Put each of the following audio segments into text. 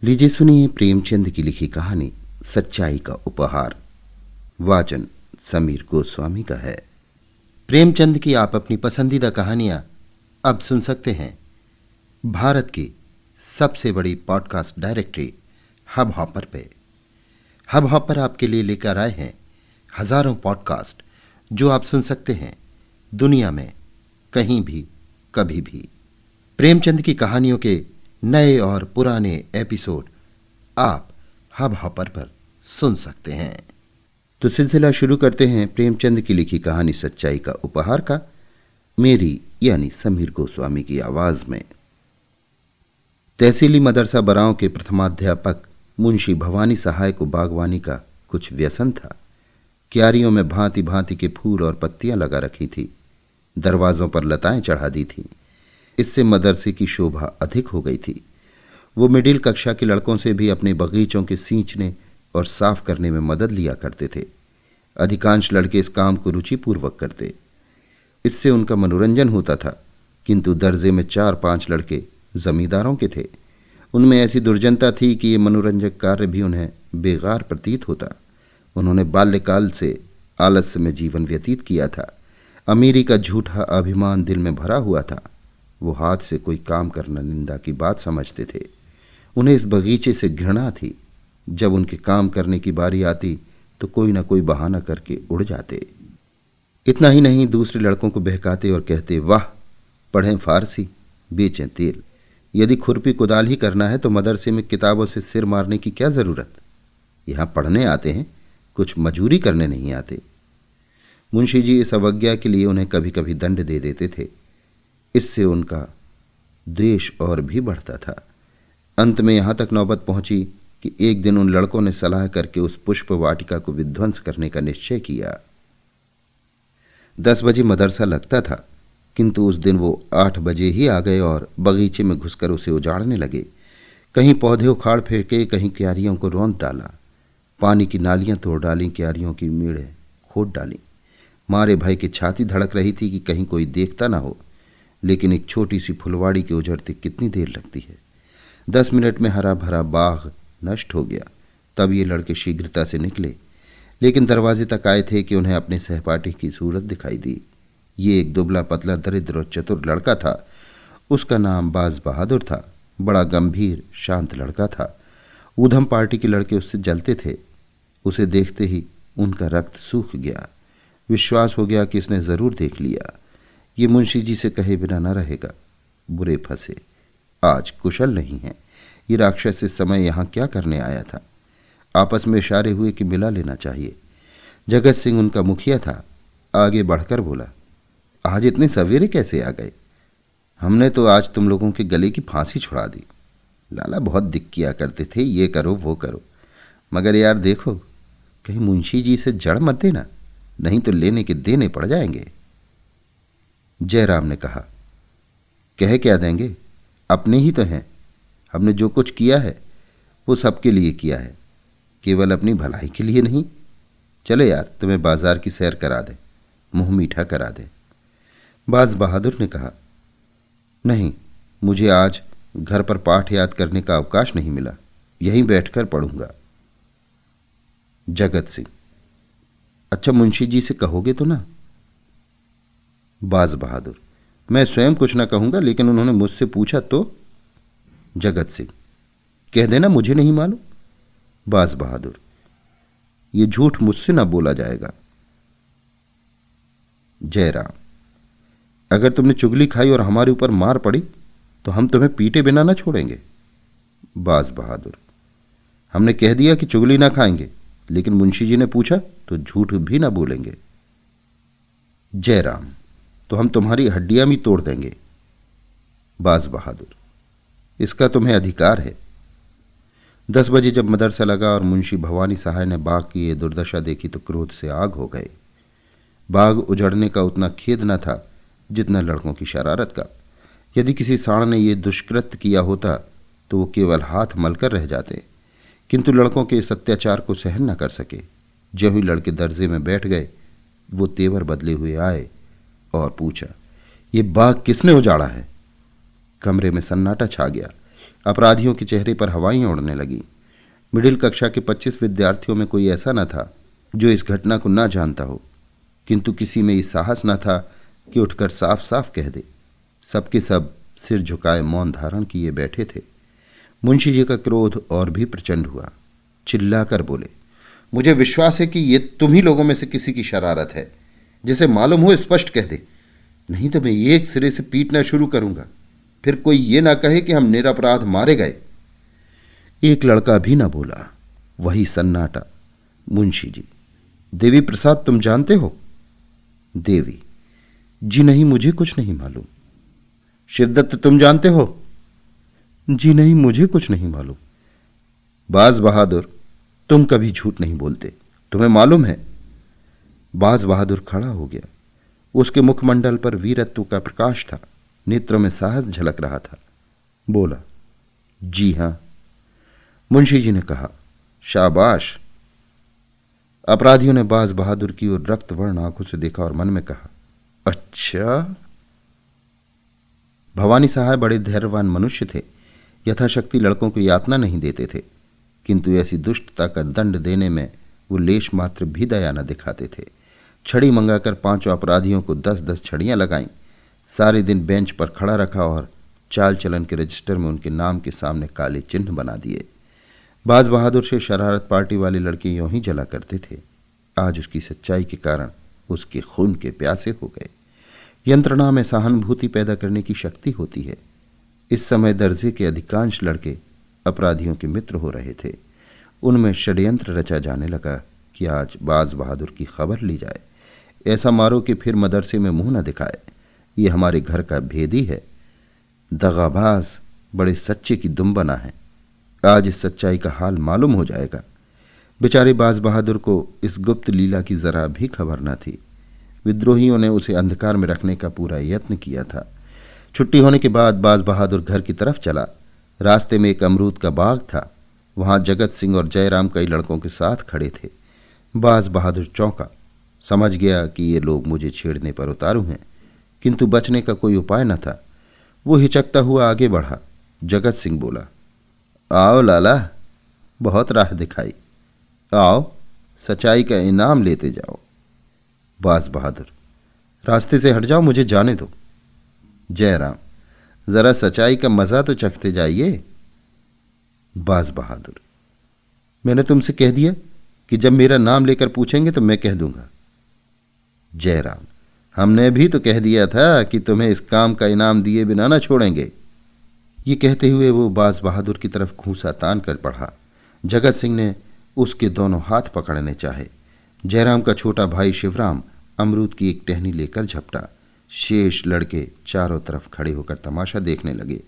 लीजिए सुनिए प्रेमचंद की लिखी कहानी सच्चाई का उपहार। वाचन समीर गोस्वामी का है। प्रेमचंद की आप अपनी पसंदीदा कहानियां अब सुन सकते हैं भारत की सबसे बड़ी पॉडकास्ट डायरेक्टरी हब हॉपर पे। हब हॉपर आपके लिए लेकर आए हैं हजारों पॉडकास्ट जो आप सुन सकते हैं दुनिया में कहीं भी कभी भी। प्रेमचंद की कहानियों के नए और पुराने एपिसोड आप हब हॉपर पर सुन सकते हैं। तो सिलसिला शुरू करते हैं प्रेमचंद की लिखी कहानी सच्चाई का उपहार का, मेरी यानी समीर गोस्वामी की आवाज में। तहसीली मदरसा बरांव के प्रथमाध्यापक मुंशी भवानी सहाय को बागवानी का कुछ व्यसन था। क्यारियों में भांति भांति के फूल और पत्तियां लगा रखी थी, दरवाजों पर लताएं चढ़ा दी थीं। इससे मदरसे की शोभा अधिक हो गई थी। वो मिडिल कक्षा के लड़कों से भी अपने बगीचों के सींचने और साफ करने में मदद लिया करते थे। अधिकांश लड़के इस काम को रुचिपूर्वक करते। इससे उनका मनोरंजन होता था, किंतु दर्जे में 4-5 लड़के जमींदारों के थे। उनमें ऐसी दुर्जनता थी कि ये मनोरंजक कार्य भी उन्हें बेगार प्रतीत होता। उन्होंने बाल्यकाल से आलस्य में जीवन व्यतीत किया था। अमीरी का झूठा अभिमान दिल में भरा हुआ था। वो हाथ से कोई काम करना निंदा की बात समझते थे। उन्हें इस बगीचे से घृणा थी। जब उनके काम करने की बारी आती तो कोई ना कोई बहाना करके उड़ जाते। इतना ही नहीं, दूसरे लड़कों को बहकाते और कहते, वाह, पढ़ें फारसी, बेचें तेल। यदि खुरपी कुदाल ही करना है तो मदरसे में किताबों से सिर मारने की क्या जरूरत। यहाँ पढ़ने आते हैं, कुछ मजूरी करने नहीं आते। मुंशी जी इस अवज्ञा के लिए उन्हें कभी कभी दंड दे देते थे। इससे उनका द्वेष और भी बढ़ता था। अंत में यहां तक नौबत पहुंची कि एक दिन उन लड़कों ने सलाह करके उस पुष्प वाटिका को विध्वंस करने का निश्चय किया। 10 बजे मदरसा लगता था, किंतु उस दिन वो 8 बजे ही आ गए और बगीचे में घुसकर उसे उजाड़ने लगे। कहीं पौधे उखाड़ फेंके, कहीं क्यारियों को रौंद डाला, पानी की नालियां तोड़ डाली, क्यारियों की मेड़ें खोद डाली। मारे भय की छाती धड़क रही थी कि कहीं कोई देखता ना हो, लेकिन एक छोटी सी फुलवाड़ी के उजड़ते कितनी देर लगती है। 10 मिनट में हरा भरा बाग नष्ट हो गया। तब ये लड़के शीघ्रता से निकले, लेकिन दरवाजे तक आए थे कि उन्हें अपने सहपाठी की सूरत दिखाई दी। ये एक दुबला पतला दरिद्र और चतुर लड़का था। उसका नाम बाज बहादुर था। बड़ा गंभीर शांत लड़का था। ऊधम पार्टी के लड़के उससे जलते थे। उसे देखते ही उनका रक्त सूख गया। विश्वास हो गया कि इसने जरूर देख लिया। ये मुंशी जी से कहे बिना न रहेगा। बुरे फंसे, आज कुशल नहीं है। ये राक्षस इस समय यहां क्या करने आया था। आपस में इशारे हुए कि मिला लेना चाहिए। जगत सिंह उनका मुखिया था। आगे बढ़कर बोला, आज इतने सवेरे कैसे आ गए? हमने तो आज तुम लोगों के गले की फांसी छुड़ा दी। लाला बहुत दिक किया करते थे, ये करो वो करो, मगर यार देखो, कहीं मुंशी जी से जड़ मत देना, नहीं तो लेने के देने पड़ जाएंगे। जयराम ने कहा, कह क्या देंगे, अपने ही तो हैं। हमने जो कुछ किया है वो सबके लिए किया है, केवल अपनी भलाई के लिए नहीं। चलो यार, तुम्हें बाजार की सैर करा दे, मुंह मीठा करा दे। बाज बहादुर ने कहा, नहीं, मुझे आज घर पर पाठ याद करने का अवकाश नहीं मिला, यहीं बैठकर पढ़ूंगा। जगत सिंह, अच्छा मुंशी जी से कहोगे तो ना? बाज बहादुर, मैं स्वयं कुछ ना कहूंगा, लेकिन उन्होंने मुझसे पूछा तो। जगत सिंह, कह देना मुझे नहीं मालूम। बाज बहादुर, ये झूठ मुझसे ना बोला जाएगा। जयराम, अगर तुमने चुगली खाई और हमारे ऊपर मार पड़ी तो हम तुम्हें पीटे बिना ना छोड़ेंगे। बाज बहादुर, हमने कह दिया कि चुगली ना खाएंगे, लेकिन मुंशी जी ने पूछा तो झूठ भी ना बोलेंगे। जयराम, तो हम तुम्हारी हड्डियां भी तोड़ देंगे। बाज बहादुर, इसका तुम्हें अधिकार है। 10 बजे जब मदरसा लगा और मुंशी भवानी सहाय ने बाग की ये दुर्दशा देखी तो क्रोध से आग हो गए। बाग उजड़ने का उतना खेद न था जितना लड़कों की शरारत का। यदि किसी साण ने यह दुष्कृत्य किया होता तो वो केवल हाथ मलकर रह जाते, किंतु लड़कों के इस अत्याचार को सहन न कर सके। जो ही लड़के दर्जे में बैठ गए, वो तेवर बदले हुए आए और पूछा, ये बाग किसने उजाड़ा है? कमरे में सन्नाटा छा गया। अपराधियों के चेहरे पर हवाएं उड़ने लगी। मिडिल कक्षा के 25 विद्यार्थियों में कोई ऐसा न था जो इस घटना को न जानता हो, किंतु किसी में ये साहस न था कि उठकर साफ साफ कह दे। सबके सब सिर झुकाए मौन धारण किए बैठे थे। मुंशी जी का क्रोध और भी प्रचंड हुआ। चिल्लाकर बोले, मुझे विश्वास है कि ये तुम ही लोगों में से किसी की शरारत है। जिसे मालूम हो स्पष्ट कह दे, नहीं तो मैं एक सिरे से पीटना शुरू करूंगा। फिर कोई ये ना कहे कि हम निरपराध मारे गए। एक लड़का भी ना बोला। वही सन्नाटा। मुंशी जी, देवी प्रसाद तुम जानते हो? देवी, जी नहीं, मुझे कुछ नहीं मालूम। शिवदत्त, तुम जानते हो? जी नहीं, मुझे कुछ नहीं मालूम। बाज बहादुर, तुम कभी झूठ नहीं बोलते, तुम्हें मालूम है? बाज बहादुर खड़ा हो गया। उसके मुखमंडल पर वीरत्व का प्रकाश था, नेत्रों में साहस झलक रहा था। बोला, जी हां। मुंशी जी ने कहा, शाबाश। अपराधियों ने बाज बहादुर की ओर रक्त वर्ण आंखों से देखा और मन में कहा, अच्छा। भवानी साहब बड़े धैर्यवान मनुष्य थे। यथाशक्ति लड़कों को यातना नहीं देते थे, किंतु ऐसी दुष्टता का दंड देने में वो लेश मात्र भी दया न दिखाते थे। छड़ी मंगाकर 5 अपराधियों को 10-10 छड़ियां लगाईं। सारे दिन बेंच पर खड़ा रखा और चाल चलन के रजिस्टर में उनके नाम के सामने काले चिन्ह बना दिए। बाज बहादुर से शरारत पार्टी वाले लड़के यूं ही जला करते थे। आज उसकी सच्चाई के कारण उसके खून के प्यासे हो गए। यंत्रणा में सहानुभूति पैदा करने की शक्ति होती है। इस समय दर्जे के अधिकांश लड़के अपराधियों के मित्र हो रहे थे। उनमें षड्यंत्र रचा जाने लगा कि आज बाज बहादुर की खबर ली जाए। ऐसा मारो कि फिर मदरसे में मुंह न दिखाए। ये हमारे घर का भेदी है। दगाबाज बड़े सच्चे की दुम बना है। आज इस सच्चाई का हाल मालूम हो जाएगा। बेचारे बाज बहादुर को इस गुप्त लीला की जरा भी खबर न थी। विद्रोहियों ने उसे अंधकार में रखने का पूरा यत्न किया था। छुट्टी होने के बाद बाज बहादुर घर की तरफ चला। रास्ते में एक अमरूद का बाग था। वहां जगत सिंह और जयराम कई लड़कों के साथ खड़े थे। बाज बहादुर चौंका, समझ गया कि ये लोग मुझे छेड़ने पर उतारू हैं, किंतु बचने का कोई उपाय न था। वो हिचकता हुआ आगे बढ़ा। जगत सिंह बोला, आओ लाला, बहुत राह दिखाई, आओ सच्चाई का इनाम लेते जाओ। बाज बहादुर, रास्ते से हट जाओ, मुझे जाने दो। जयराम, जरा सच्चाई का मजा तो चखते जाइए। बाज बहादुर, मैंने तुमसे कह दिया कि जब मेरा नाम लेकर पूछेंगे तो मैं कह दूंगा। जयराम, हमने भी तो कह दिया था कि तुम्हें इस काम का इनाम दिए बिना न छोड़ेंगे। ये कहते हुए वो बाज बहादुर की तरफ घूंसा तान कर बढ़ा। जगत सिंह ने उसके दोनों हाथ पकड़ने चाहे। जयराम का छोटा भाई शिवराम अमरूद की एक टहनी लेकर झपटा। शेष लड़के चारों तरफ खड़े होकर तमाशा देखने लगे।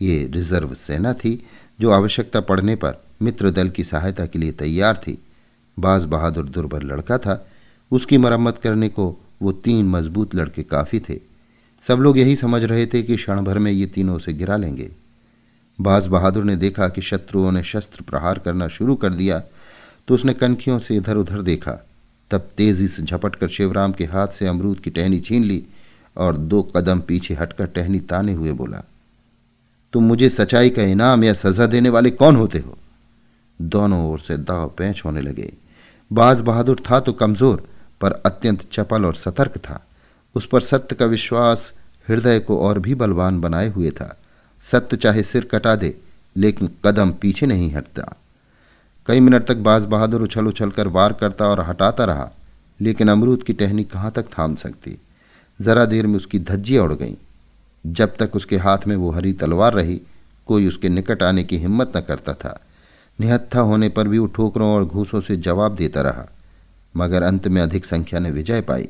ये रिजर्व सेना थी जो आवश्यकता पड़ने पर मित्र दल की सहायता के लिए तैयार थी। बाज बहादुर दुर्बल लड़का था। उसकी मरम्मत करने को वो 3 मजबूत लड़के काफ़ी थे। सब लोग यही समझ रहे थे कि क्षण भर में ये तीनों उसे गिरा लेंगे। बाज बहादुर ने देखा कि शत्रुओं ने शस्त्र प्रहार करना शुरू कर दिया तो उसने कनखियों से इधर उधर देखा। तब तेजी से झपटकर शिवराम के हाथ से अमरूद की टहनी छीन ली और 2 कदम पीछे हटकर टहनी ताने हुए बोला, तुम मुझे सच्चाई का इनाम या सजा देने वाले कौन होते हो? दोनों ओर से दाव पेंच होने लगे। बाज बहादुर था तो कमजोर, पर अत्यंत चपल और सतर्क था। उस पर सत्य का विश्वास हृदय को और भी बलवान बनाए हुए था। सत्य चाहे सिर कटा दे, लेकिन कदम पीछे नहीं हटता। कई मिनट तक बाज बहादुर उछल उछल कर वार करता और हटाता रहा, लेकिन अमरूद की टहनी कहाँ तक थाम सकती। जरा देर में उसकी धज्जियां उड़ गईं। जब तक उसके हाथ में वो हरी तलवार रही, कोई उसके निकट आने की हिम्मत न करता था। निहत्था होने पर भी वो ठोकरों और घूसों से जवाब देता रहा, मगर अंत में अधिक संख्या ने विजय पाई।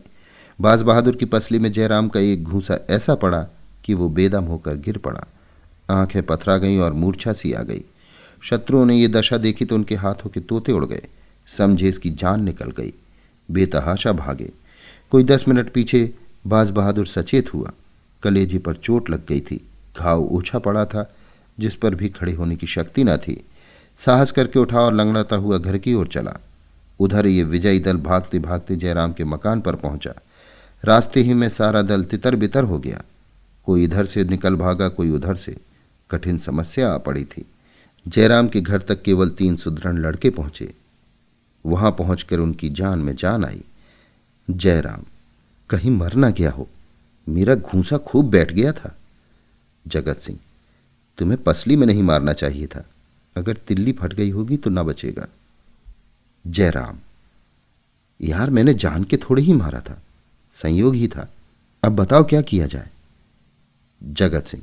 बाज बहादुर की पसली में जयराम का एक घूसा ऐसा पड़ा कि वो बेदम होकर गिर पड़ा। आंखें पथरा गईं और मूर्छा सी आ गई। शत्रुओं ने ये दशा देखी तो उनके हाथों के तोते उड़ गए। समझे इसकी जान निकल गई। बेतहाशा भागे। कोई 10 मिनट पीछे बाज बहादुर सचेत हुआ। कलेजे पर चोट लग गई थी। घाव ओछा पड़ा था, जिस पर भी खड़े होने की शक्ति न थी। साहस करके उठा और लंगड़ाता हुआ घर की ओर चला। उधर ये विजयी दल भागते भागते जयराम के मकान पर पहुंचा। रास्ते ही में सारा दल तितर बितर हो गया। कोई इधर से निकल भागा, कोई उधर से। कठिन समस्या आ पड़ी थी। जयराम के घर तक केवल 3 सुदृढ़ लड़के पहुंचे। वहां पहुंचकर उनकी जान में जान आई। जयराम, कहीं मर ना गया हो, मेरा घूंसा खूब बैठ गया था। जगत सिंह, तुम्हें पसली में नहीं मारना चाहिए था, अगर तिल्ली फट गई होगी तो ना बचेगा। जयराम, यार मैंने जान के थोड़े ही मारा था, संयोग ही था, अब बताओ क्या किया जाए। जगत सिंह,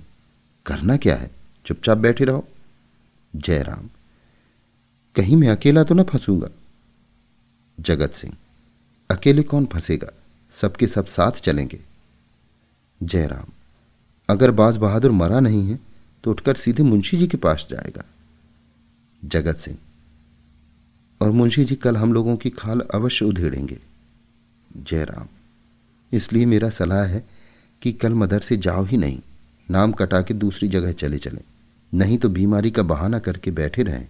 करना क्या है, चुपचाप बैठे रहो। जयराम, कहीं मैं अकेला तो न फंसूंगा। जगत सिंह, अकेले कौन फंसेगा, सबके सब साथ चलेंगे। जयराम, अगर बाज बहादुर मरा नहीं है तो उठकर सीधे मुंशी जी के पास जाएगा। जगत सिंह, और मुंशी जी कल हम लोगों की खाल अवश्य उधेड़ेंगे। जयराम, इसलिए मेरा सलाह है कि कल मदरसे जाओ ही नहीं, नाम कटा के दूसरी जगह चले चलें, नहीं तो बीमारी का बहाना करके बैठे रहें।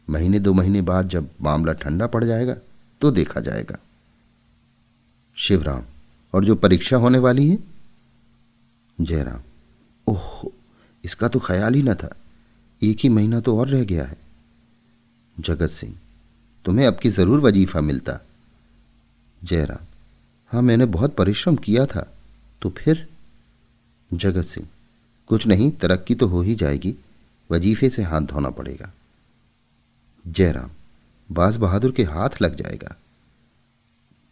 महीने 2 महीने बाद जब मामला ठंडा पड़ जाएगा तो देखा जाएगा। शिवराम, और जो परीक्षा होने वाली है। जयराम, ओह, इसका तो ख्याल ही न था, 1 ही महीना तो और रह गया है। जगत सिंह, तुम्हें अब की जरूर वजीफा मिलता। जयराम, हाँ मैंने बहुत परिश्रम किया था, तो फिर। जगत सिंह, कुछ नहीं, तरक्की तो हो ही जाएगी, वजीफे से हाथ धोना पड़ेगा। जयराम, बाज बहादुर के हाथ लग जाएगा।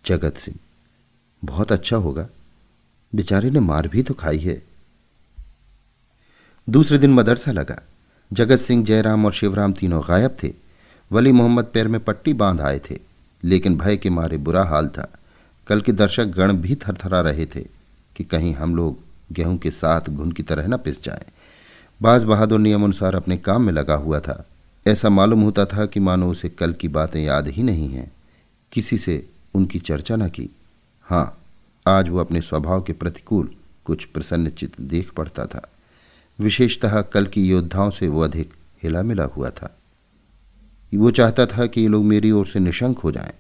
जगत सिंह, बहुत अच्छा होगा, बेचारे ने मार भी तो खाई है। दूसरे दिन मदरसा लगा। जगत सिंह, जयराम और शिवराम तीनों गायब थे। वली मोहम्मद पैर में पट्टी बांध आए थे, लेकिन भय के मारे बुरा हाल था। कल के दर्शक गण भी थरथरा रहे थे कि कहीं हम लोग गेहूं के साथ घुन की तरह न पिस जाएं। बाज बहादुर नियमानुसार अपने काम में लगा हुआ था। ऐसा मालूम होता था कि मानो उसे कल की बातें याद ही नहीं हैं, किसी से उनकी चर्चा न की। हाँ, आज वो अपने स्वभाव के प्रतिकूल कुछ प्रसन्नचित्त देख पड़ता था। विशेषतः कल की योद्धाओं से वो अधिक हिला मिला हुआ था। वो चाहता था कि ये लोग मेरी ओर से निशंक हो जाएं।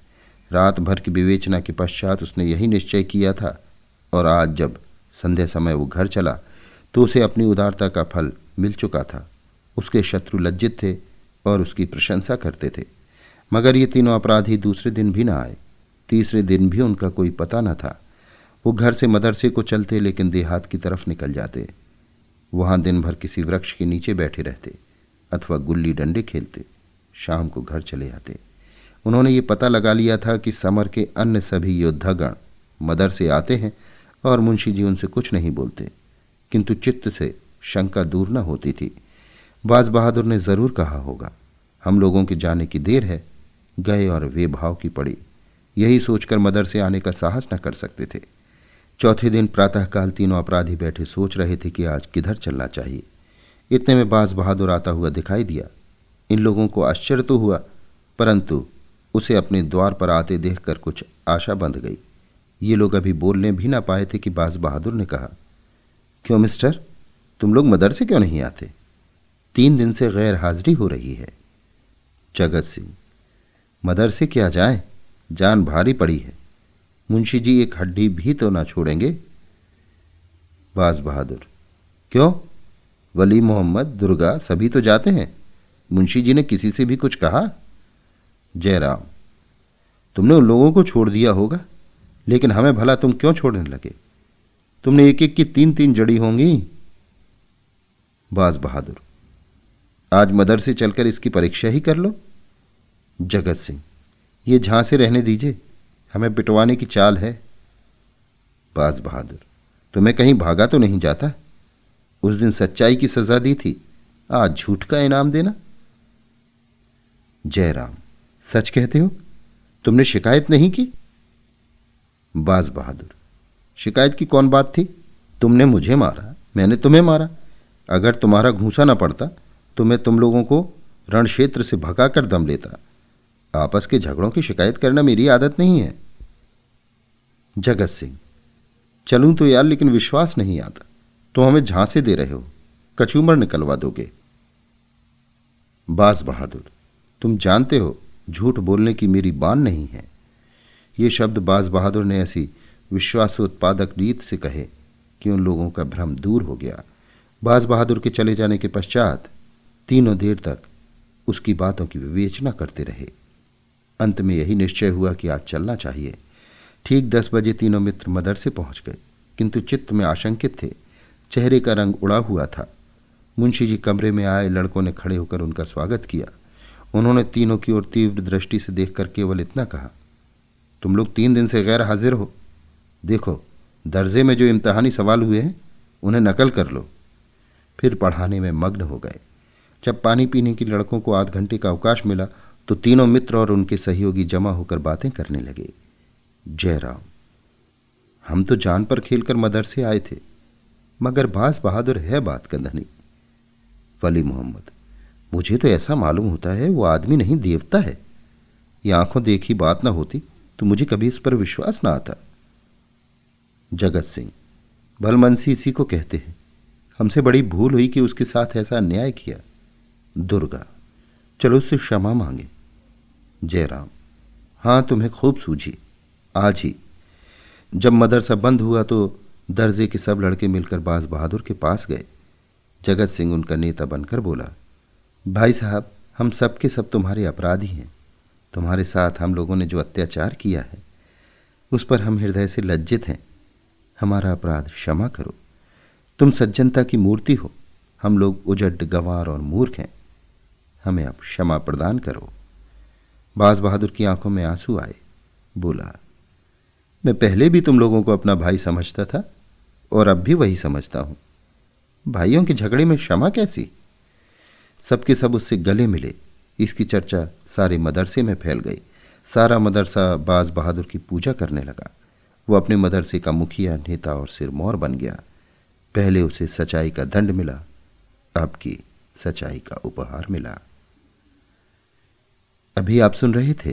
रात भर की विवेचना के पश्चात उसने यही निश्चय किया था, और आज जब संध्या समय वो घर चला तो उसे अपनी उदारता का फल मिल चुका था। उसके शत्रु लज्जित थे और उसकी प्रशंसा करते थे। मगर ये तीनों अपराधी दूसरे दिन भी न आए। तीसरे दिन भी उनका कोई पता न था। वो घर से मदरसे को चलते, लेकिन देहात की तरफ निकल जाते। वहाँ दिन भर किसी वृक्ष के नीचे बैठे रहते अथवा गुल्ली डंडे खेलते। शाम को घर चले आते। उन्होंने ये पता लगा लिया था कि समर के अन्य सभी योद्धागण मदरसे आते हैं और मुंशी जी उनसे कुछ नहीं बोलते, किंतु चित्त से शंका दूर न होती थी। बाज बहादुर ने जरूर कहा होगा, हम लोगों के जाने की देर है। गए और वे भाव की पड़ी, यही सोचकर मदरसे आने का साहस न कर सकते थे। चौथे दिन प्रातःकाल तीनों अपराधी बैठे सोच रहे थे कि आज किधर चलना चाहिए। इतने में बाज बहादुर आता हुआ दिखाई दिया। इन लोगों को आश्चर्य तो हुआ, परंतु उसे अपने द्वार पर आते देखकर कुछ आशा बंध गई। ये लोग अभी बोलने भी ना पाए थे कि बाज बहादुर ने कहा, क्यों मिस्टर, तुम लोग मदरसे क्यों नहीं आते? 3 दिन से गैर हाजिरी हो रही है। जगत सिंह, मदरसे क्या जाएं, जान भारी पड़ी है। मुंशी जी एक हड्डी भी तो ना छोड़ेंगे। बाज बहादुर, क्यों, वली मोहम्मद, दुर्गा सभी तो जाते हैं। मुंशी जी ने किसी से भी कुछ कहा? जयराम, तुमने उन लोगों को छोड़ दिया होगा, लेकिन हमें भला तुम क्यों छोड़ने लगे? तुमने एक एक की 3-3 जड़ी होंगी। बाज बहादुर, आज मदरसे चलकर इसकी परीक्षा ही कर लो। जगत सिंह, ये झांसे रहने दीजिए, हमें पिटवाने की चाल है। बाज बहादुर, तुम्हें कहीं भागा तो नहीं जाता? उस दिन सच्चाई की सजा दी थी, आज झूठ का इनाम देना। जयराम, सच कहते हो, तुमने शिकायत नहीं की? बाज बहादुर, शिकायत की कौन बात थी? तुमने मुझे मारा, मैंने तुम्हें मारा। अगर तुम्हारा घूंसा न पड़ता तो मैं तुम लोगों को रण क्षेत्र से भगाकर दम लेता। आपस के झगड़ों की शिकायत करना मेरी आदत नहीं है। जगत सिंह, चलूं तो यार, लेकिन विश्वास नहीं आता। तो हमें झांसे दे रहे हो, कचूमर निकलवा दोगे। बाज बहादुर, तुम जानते हो झूठ बोलने की मेरी बान नहीं है। ये शब्द बाज बहादुर ने ऐसी विश्वासोत्पादक रीत से कहे कि उन लोगों का भ्रम दूर हो गया। बाज बहादुर के चले जाने के पश्चात तीनों देर तक उसकी बातों की विवेचना करते रहे। अंत में यही निश्चय हुआ कि आज चलना चाहिए। ठीक 10 बजे तीनों मित्र मदरसे पहुंच गए, किंतु चित्त में आशंकित थे। चेहरे का रंग उड़ा हुआ था। मुंशी जी कमरे में आए, लड़कों ने खड़े होकर उनका स्वागत किया। उन्होंने तीनों की ओर तीव्र दृष्टि से देखकर केवल इतना कहा, तुम लोग 3 दिन से गैर हाजिर हो। देखो, दर्जे में जो इम्तिहानी सवाल हुए हैं उन्हें नकल कर लो। फिर पढ़ाने में मग्न हो गए। जब पानी पीने की लड़कों को आध घंटे का अवकाश मिला तो तीनों मित्र और उनके सहयोगी जमा होकर बातें करने लगे। जयराम, हम तो जान पर खेलकर मदरसे आए थे, मगर बाज बहादुर है बात का धनी। वली मोहम्मद, मुझे तो ऐसा मालूम होता है वो आदमी नहीं देवता है। ये आंखों देखी बात ना होती तो मुझे कभी इस पर विश्वास ना आता। जगत सिंह, भलमनसी इसी को कहते हैं। हमसे बड़ी भूल हुई कि उसके साथ ऐसा अन्याय किया। दुर्गा, चलो उससे क्षमा मांगे। जयराम, हाँ, तुम्हें खूब सूझी। आज ही जब मदरसा बंद हुआ तो दर्जे के सब लड़के मिलकर बाज बहादुर के पास गए। जगत सिंह उनका नेता बनकर बोला, भाई साहब, हम सब के सब तुम्हारे अपराधी हैं। तुम्हारे साथ हम लोगों ने जो अत्याचार किया है उस पर हम हृदय से लज्जित हैं। हमारा अपराध क्षमा करो। तुम सज्जनता की मूर्ति हो, हम लोग उजड, गंवार और मूर्ख हैं। हमें अब क्षमा प्रदान करो। बाज बहादुर की आंखों में आंसू आए। बोला, मैं पहले भी तुम लोगों को अपना भाई समझता था और अब भी वही समझता हूं। भाइयों के झगड़े में क्षमा कैसी? सबके सब उससे गले मिले। इसकी चर्चा सारे मदरसे में फैल गई। सारा मदरसा बाज बहादुर की पूजा करने लगा। वो अपने मदरसे का मुखिया, नेता और सिरमौर बन गया। पहले उसे सच्चाई का दंड मिला, अब की सच्चाई का उपहार मिला। अभी आप सुन रहे थे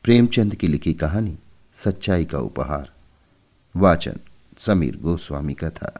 प्रेमचंद की लिखी कहानी सच्चाई का उपहार। वाचन समीर गोस्वामी का था।